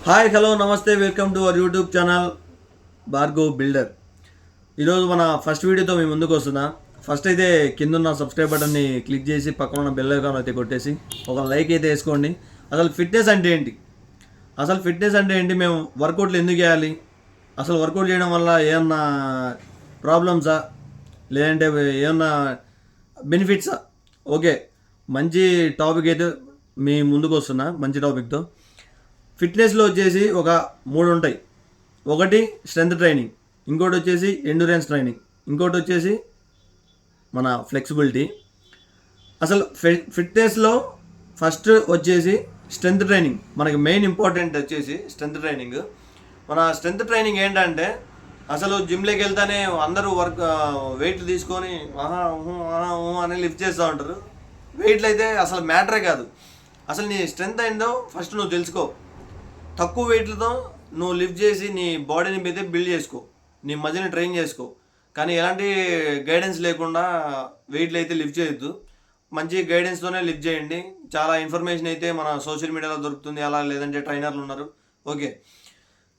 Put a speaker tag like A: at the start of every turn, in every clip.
A: Hi hello నమస్తే welcome to our YouTube channel Bhargav builder. ఈరోజు మన ఫస్ట్ వీడియోతో మీ ముందుకు వస్తున్నా. ఫస్ట్ అయితే కింద ఉన్న సబ్స్క్రైబ్ బటన్ని క్లిక్ చేసి పక్కన ఉన్న బెల్ ఐకాన్ అయితే కొట్టేసి ఒక లైక్ అయితే వేసుకోండి. అసలు ఫిట్నెస్ అంటే ఏంటి, మేము వర్కౌట్లు ఎందుకు చేయాలి, అసలు వర్కౌట్ చేయడం వల్ల ఏమన్నా ప్రాబ్లమ్సా లేదంటే ఏమన్నా బెనిఫిట్సా? ఓకే, మంచి టాపిక్ అయితే మీ ముందుకు వస్తున్నా. మంచి టాపిక్తో ఫిట్నెస్లో వచ్చేసి ఒక 3 ఉంటాయి. ఒకటి స్ట్రెంత్ ట్రైనింగ్, ఇంకోటి వచ్చేసి ఎండ్యూరెన్స్ ట్రైనింగ్, ఇంకోటి వచ్చేసి మన ఫ్లెక్సిబిలిటీ. అసలు ఫిట్నెస్లో ఫస్ట్ వచ్చేసి స్ట్రెంత్ ట్రైనింగ్. మనకి మెయిన్ ఇంపార్టెంట్ వచ్చేసి స్ట్రెంత్ ట్రైనింగ్. మన స్ట్రెంత్ ట్రైనింగ్ ఏంటంటే అసలు జిమ్లోకి వెళ్తానే అందరూ వెయిట్లు తీసుకొని అని లిఫ్ట్ చేస్తూ ఉంటారు. వెయిట్లు అయితే అసలు మ్యాటరే కాదు. అసలు నీ స్ట్రెంత్ ఏందో ఫస్ట్ నువ్వు తెలుసుకో. తక్కువ వెయిట్లతో నువ్వు లిఫ్ట్ చేసి నీ బాడీని మీద బిల్డ్ చేసుకో, నీ మజిల్ని ట్రైన్ చేసుకో. కానీ ఎలాంటి గైడెన్స్ లేకుండా వెయిట్లు అయితే లిఫ్ట్ చేయొద్దు. మంచి గైడెన్స్తోనే లిఫ్ట్ చేయండి. చాలా ఇన్ఫర్మేషన్ అయితే మన సోషల్ మీడియాలో దొరుకుతుంది, అలా లేదంటే ట్రైనర్లు ఉన్నారు. ఓకే,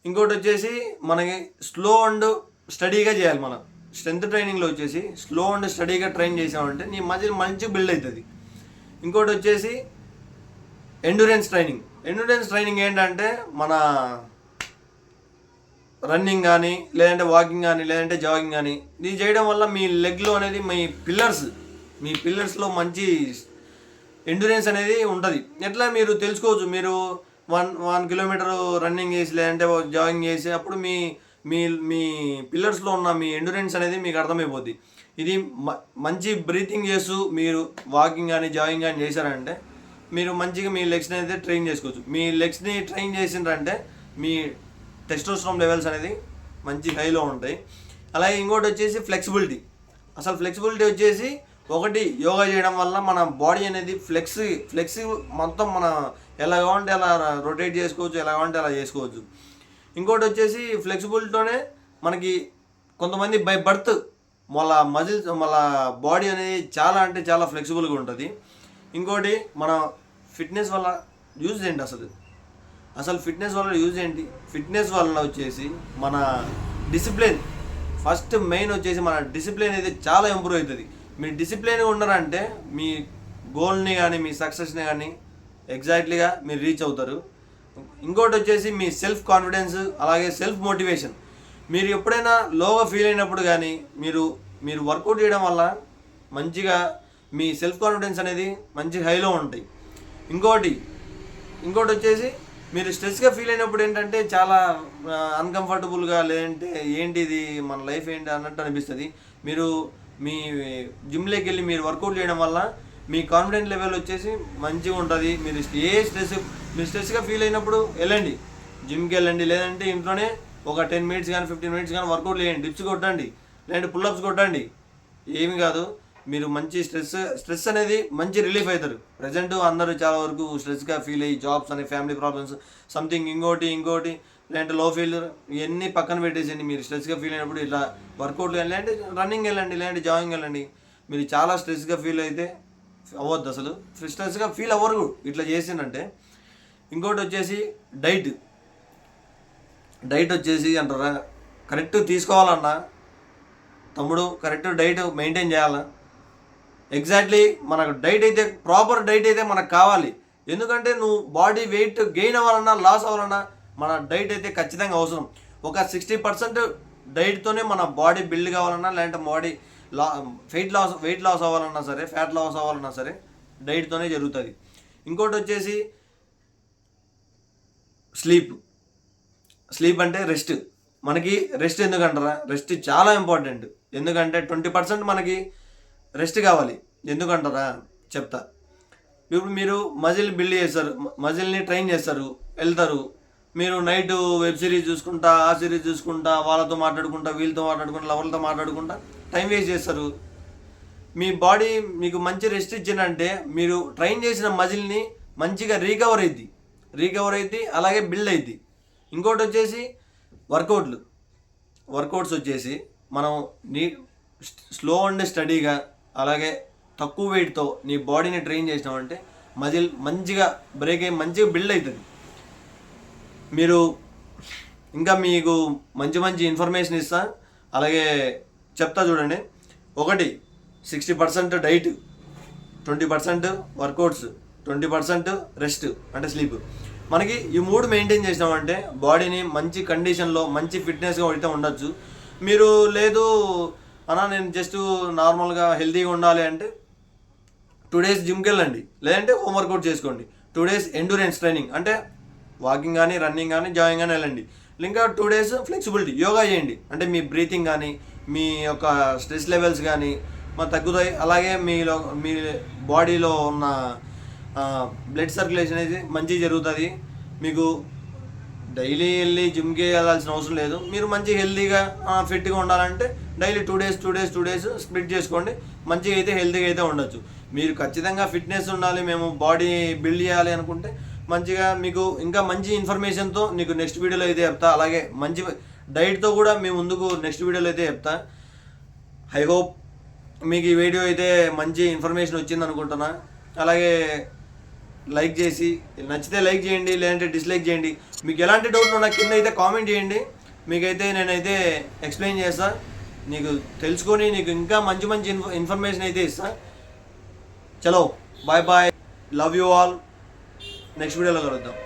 A: ఇంకోటి వచ్చేసి మనకి స్లో అండ్ స్టడీగా చేయాలి. మనం స్ట్రెంత్ ట్రైనింగ్లో వచ్చేసి స్లో అండ్ స్టడీగా ట్రైన్ చేసామంటే నీ మజిల్ మంచి బిల్డ్ అవుతుంది. ఇంకోటి వచ్చేసి ఎండ్యూరెన్స్ ట్రైనింగ్ ఏంటంటే మన రన్నింగ్ కానీ లేదంటే వాకింగ్ కానీ లేదంటే జాగింగ్ కానీ ఇది చేయడం వల్ల మీ లెగ్లో అనేది మీ పిల్లర్స్లో మంచి ఎండ్యూరెన్స్ అనేది ఉంటుంది. ఎట్లా మీరు తెలుసుకోవచ్చు. మీరు 1 కిలోమీటర్ రన్నింగ్ చేసి లేదంటే జాగింగ్ చేసి అప్పుడు మీ మీ మీ పిల్లర్స్లో ఉన్న మీ ఎండ్యూరెన్స్ అనేది మీకు అర్థమైపోద్ది. ఇది మంచి బ్రీతింగ్ చేస్తూ మీరు వాకింగ్ కానీ జాగింగ్ కానీ చేశారంటే మీరు మంచిగా మీ లెగ్స్ని అయితే ట్రైన్ చేసుకోవచ్చు. మీ లెగ్స్ని ట్రైన్ చేసిండ్రంటే మీ టెస్టోస్టెరాన్ లెవెల్స్ అనేది మంచి హైలో ఉంటాయి. అలాగే ఇంకోటి వచ్చేసి ఫ్లెక్సిబిలిటీ. అసలు ఫ్లెక్సిబిలిటీ వచ్చేసి ఒకటి యోగా చేయడం వల్ల మన బాడీ అనేది ఫ్లెక్సి మొత్తం మన ఎలా కావాలంటే అలా రొటేట్ చేసుకోవచ్చు, ఎలా కావాలంటే అలా చేసుకోవచ్చు. ఇంకోటి వచ్చేసి ఫ్లెక్సిబిలిటీతోనే మనకి కొంతమంది బై బర్త్ మళ్ళా బాడీ అనేది చాలా అంటే చాలా ఫ్లెక్సిబుల్గా ఉంటుంది. ఇంకోటి మన ఫిట్నెస్ వల్ల యూజ్ ఏంటి అసలు ఫిట్నెస్ వల్ల యూజ్ ఏంటి? ఫిట్నెస్ వల్ల వచ్చేసి మన డిసిప్లిన్, ఫస్ట్ మెయిన్ వచ్చేసి మన డిసిప్లిన్ అయితే చాలా ఇంప్రూవ్ అవుతుంది. మీరు డిసిప్లిన్గా ఉన్నారంటే మీ గోల్ని కానీ మీ సక్సెస్ని కానీ ఎగ్జాక్ట్లీగా మీరు రీచ్ అవుతారు. ఇంకోటి వచ్చేసి మీ సెల్ఫ్ కాన్ఫిడెన్స్, అలాగే సెల్ఫ్ మోటివేషన్. మీరు ఎప్పుడైనా లోగా ఫీల్ అయినప్పుడు కానీ మీరు వర్కౌట్ చేయడం వల్ల మంచిగా మీ సెల్ఫ్ కాన్ఫిడెన్స్ అనేది మంచి హైలో ఉంటాయి. ఇంకోటి వచ్చేసి మీరు స్ట్రెస్గా ఫీల్ అయినప్పుడు ఏంటంటే చాలా అన్కంఫర్టబుల్గా లేదంటే ఏంటి ఇది మన లైఫ్ ఏంటి అన్నట్టు అనిపిస్తుంది. మీరు మీ జిమ్లోకి వెళ్ళి మీరు వర్కౌట్ చేయడం వల్ల మీ కాన్ఫిడెన్స్ లెవెల్ వచ్చేసి మంచిగా ఉంటుంది. మీరు స్ట్రెస్గా ఫీల్ అయినప్పుడు వెళ్ళండి, జిమ్కి వెళ్ళండి. లేదంటే ఇంట్లోనే ఒక 10 మినిట్స్ కానీ 15 మినిట్స్ కానీ వర్కౌట్ చేయండి. డిప్స్ కొట్టండి, లేదంటే పుల్అప్స్ కొట్టండి. ఏమి కాదు, మీరు మంచి స్ట్రెస్ అనేది మంచి రిలీఫ్ అవుతారు. ప్రజెంట్ అందరూ చాలా వరకు స్ట్రెస్గా ఫీల్ అయ్యి జాబ్స్ అనే ఫ్యామిలీ ప్రాబ్లమ్స్ సంథింగ్ ఇంకోటి లేదంటే లో ఫీల్ ఇవన్నీ పక్కన పెట్టేసేయండి. మీరు స్ట్రెస్గా ఫీల్ అయినప్పుడు ఇలా వర్కౌట్ లేదంటే రన్నింగ్ వెళ్ళండి, లేదంటే జాగింగ్ వెళ్ళండి. మీరు చాలా స్ట్రెస్గా ఫీల్ అయితే అవ్వద్దు. అసలు స్ట్రెస్గా ఫీల్ అవ్వరు ఇట్లా చేసిందంటే. ఇంకోటి వచ్చేసి డైట్ వచ్చేసి అంటారా, కరెక్ట్ తీసుకోవాలన్నా తమ్ముడు, కరెక్ట్ డైట్ మెయింటైన్ చేయాలా. ఎగ్జాక్ట్లీ మనకు ప్రాపర్ డైట్ అయితే మనకు కావాలి. ఎందుకంటే నువ్వు బాడీ వెయిట్ గెయిన్ అవ్వాలన్నా లాస్ అవ్వాలన్నా మన డైట్ అయితే ఖచ్చితంగా అవసరం. ఒక 60% డైట్తోనే మన బాడీ బిల్డ్ కావాలన్నా లేదంటే బాడీ వెయిట్ లాస్ అవ్వాలన్నా సరే, ఫ్యాట్ లాస్ అవ్వాలన్నా సరే డైట్తోనే జరుగుతుంది. ఇంకోటి వచ్చేసి స్లీప్ అంటే రెస్ట్. మనకి రెస్ట్ ఎందుకంటారా, రెస్ట్ చాలా ఇంపార్టెంట్. ఎందుకంటే 20% మనకి రెస్ట్ కావాలి. ఎందుకంటారా చెప్తా. ఇప్పుడు మీరు మజిల్ బిల్డ్ చేస్తారు, మజిల్ని ట్రైన్ చేస్తారు, వెళ్తారు. మీరు నైట్ వెబ్ సిరీస్ చూసుకుంటా, ఆ సిరీస్ చూసుకుంటా, వాళ్ళతో మాట్లాడుకుంటా, వీళ్ళతో మాట్లాడుకుంటా, లవర్లతో మాట్లాడుకుంటా టైం వేస్ట్ చేస్తారు. మీ బాడీ మీకు మంచి రెస్ట్ ఇచ్చిందంటే మీరు ట్రైన్ చేసిన మజిల్ని మంచిగా రీకవర్ అయింది, అలాగే బిల్డ్ అయింది. ఇంకోటి వచ్చేసి వర్కౌట్స్ వచ్చేసి మనం స్లో అండ్ స్టడీగా అలాగే తక్కువ వెయిట్తో నీ బాడీని ట్రైన్ చేసినామంటే మజిల్ మంచిగా బ్రేక్ అయ్యి మంచిగా బిల్డ్ అవుతుంది. మీరు ఇంకా మీకు మంచి మంచి ఇన్ఫర్మేషన్ ఇస్తా, అలాగే చెప్తా చూడండి. ఒకటి 60% డైట్, 20% వర్కౌట్స్, 20% రెస్ట్ అంటే స్లీప్. మనకి ఈ 3 మెయింటైన్ చేసినామంటే బాడీని మంచి కండిషన్లో మంచి ఫిట్నెస్గా అయితే ఉండొచ్చు. మీరు లేదు అన్నా నేను జస్ట్ నార్మల్గా హెల్తీగా ఉండాలి అంటే 2 days జిమ్కి వెళ్ళండి, లేదంటే హోమ్ వర్కౌట్ చేసుకోండి. 2 days ఎండ్యూరెన్స్ ట్రైనింగ్ అంటే వాకింగ్ కానీ రన్నింగ్ కానీ జాగింగ్ కానీ వెళ్ళండి. ఇంకా 2 days ఫ్లెక్సిబిలిటీ యోగా చేయండి, అంటే మీ బ్రీతింగ్ కానీ మీ యొక్క స్ట్రెస్ లెవెల్స్ కానీ తగ్గుతాయి. అలాగే మీ బాడీలో ఉన్న బ్లడ్ సర్క్యులేషన్ అనేది మంచిగా జరుగుతుంది. మీకు డైలీ వెళ్ళి జిమ్కి వెళ్ళాల్సిన అవసరం లేదు. మీరు మంచి హెల్తీగా ఫిట్గా ఉండాలంటే డైలీ 2 days స్ప్లిట్ చేసుకోండి, మంచిగా అయితే హెల్తీగా అయితే ఉండొచ్చు. మీరు ఖచ్చితంగా ఫిట్నెస్ ఉండాలి, మేము బాడీ బిల్డ్ చేయాలి అనుకుంటే మంచిగా మీకు ఇంకా మంచి ఇన్ఫర్మేషన్తో నీకు నెక్స్ట్ వీడియోలో అయితే చెప్తా. అలాగే మంచి డైట్తో కూడా మేము ముందుకు నెక్స్ట్ వీడియోలో అయితే చెప్తా. ఐ హోప్ మీకు ఈ వీడియో అయితే మంచి ఇన్ఫర్మేషన్ వచ్చింది అనుకుంటున్నా. అలాగే లైక్ చేసి నచ్చితే లైక్ చేయండి, లేదంటే డిస్లైక్ చేయండి. మీకు ఎలాంటి డౌట్లు ఉన్నా కింద అయితే కామెంట్ చేయండి, మీకైతే నేనైతే ఎక్స్ప్లెయిన్ చేస్తా. నీకు తెలుసుకొని నీకు ఇంకా మంచి మంచి ఇన్ఫర్మేషన్ అయితే ఇస్తా. చలో bye bye, love you all. Next వీడియోలో కలుద్దాం.